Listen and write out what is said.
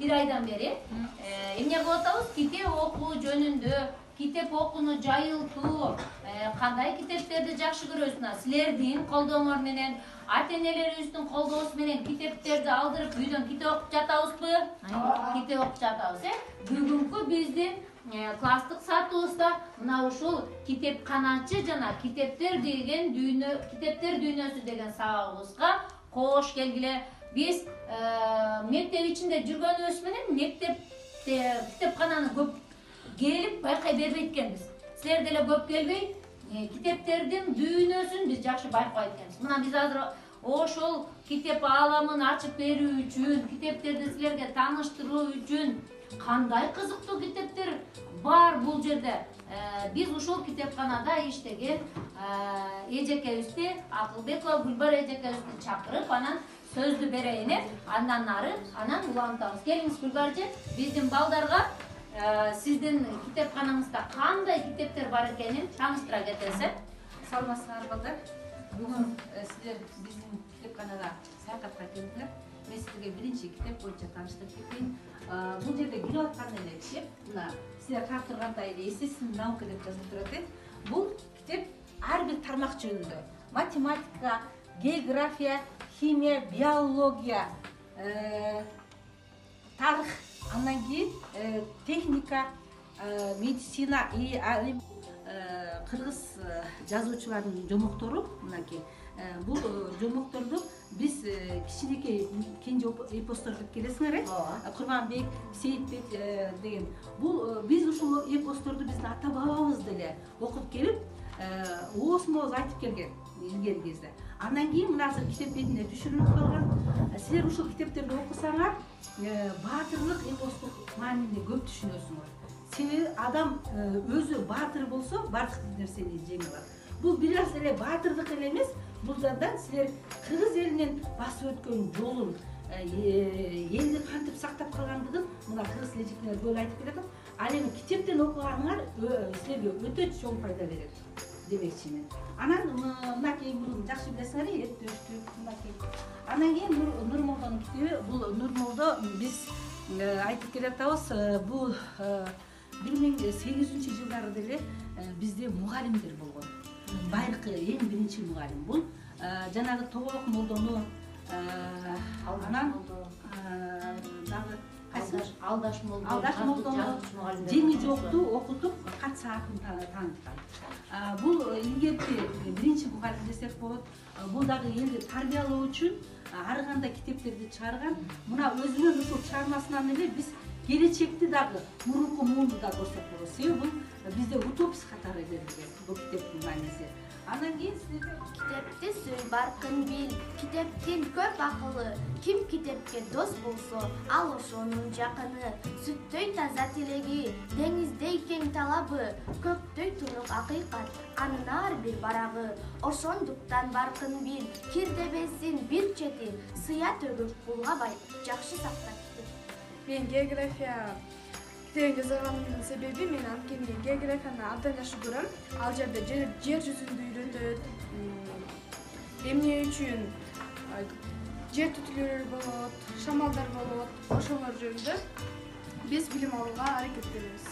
bir aydan beri эмне кылып атабыз? Китеп окуу жөнүндө, китеп окууну жайылтуу, кандай китептерди жакшы көрөсүңөр? Силердин колдооңор менен, ата-энелерибиздин колдоосу менен китептерди алдырып үйдөн китеп окуп жатабызбы? Китеп окуп жатабыз, Бүгүнкү биздин класстык сатыбызда мына ушул китепканачы жана китептер дүйнөсү деген сабагыбызга кош келгиле. Биз мектеп ичинде жүргөнүбүз менен китепкананы көп келип байкай бербейт экенбиз. Силер деле көп келбей, китептердин дүйнөсүн биз жакшы байкабайт экенбиз. Мына биз азыр ошол китеп ааламын ачып берүү үчүн, китептерди силерге тааныштыруу үчүн кандай кызыктуу китептер бар бул жерде. Биз ушул китепканада иштеген эжекебизди, Акылбекова Гүлбар эжекебизди чакырып, анан сөздү берейин, андан улантабыз. Келиңиз Гүлбаржы, биздин балдарга сиздин китепканаңызда кандай китептер бар экенин тааныштыра кетесиз. Саламатсыздар балдар. Бүгүн силер биздин китепканага саякатка келдиңер. Мен силерге биринчи китеп боюнча тааныштырып кетейин. Бул жерде кирип аткан эле китеп, мына силер карап тургандай эле естественный наука деп жазылып турат. Бул китеп ар бир тармак жөнүндө: математика, география, химия, биология, тарых, андан кийин техника, медицина, кыргыз жазуучуларынын жомоктору мынакей. Бул жомокторду биз кичинекей кенже эпостор деп келесиңер, Курманбек, Сейитбек деген. Бул биз ушул эпосторду биздин ата бабабыз деле окуп келип, ооз-мооз айтып келген илгерки кезде. Андан кийин мына азыр китеп бетине түшүрүлүп калган. Силер ушул китептерди окусаңар, баатырлык эпостук маанини көп түшүнөсүңөр. Себеби адам өзү баатыр болсо, бардык нерсени жеңе алат. Бул бир аз эле баатырдык эле эмес, бул жандан силер кыргыз элинин басып өткөн жолун, элди кантип сактап калгандыгын мына кыргыз лежитинер көп айтып келатат. Ал эми китептен окуганыңар силерге өтө чоң пайда берет демекчимин. Анан мынакей муну жакшы билесиңер, эрттөштүк мынакей. Андан кийин Нурмолдонун китеби, бул Нурмолдо биз айтып келатабыз, бул 1800-жылдары деле бизде мугалимдер болгон. Байыркы эң биринчи мугалим бул жанагы Тоболок молдону, анан дагы Алдаш молдону жеңи жокту окутуп, кат саатын тааныткан. Бул илгерки биринчи мугалим десек болот. Бул дагы элди тарбиялоо үчүн ар кандай китептерди чыгарган. Мына өзүнүн ушул чыгармасынан эле биз келечекти дагы, мурунку муунду да көрсөк болот. Себеби бул бизде утопия катары берилген бул китептин мааниси. Андан кийин силерге китепти сүй, баркын бил, китептин көп акылы. Ким китепке дос болсо, ал ошонун жакыны. Сүттөй таза тилеги, деңиздей кең талабы, көктөй тунук акыйкат, анын ар бир барагы. Ошондуктан баркын бил, кирдебесин бир чети, сыя төгүп булгабай, жакшы сактап китеп. Мен география китебин жазганымдын себеби, мен анткени географияны абдан жакшы көрөм. Ал жерде жер жүзүндө үйрөтөт, эмне үчүн жер түтүлөр болот, шамалдар болот, ошолор жөнүндө биз билим алууга аракет беребиз.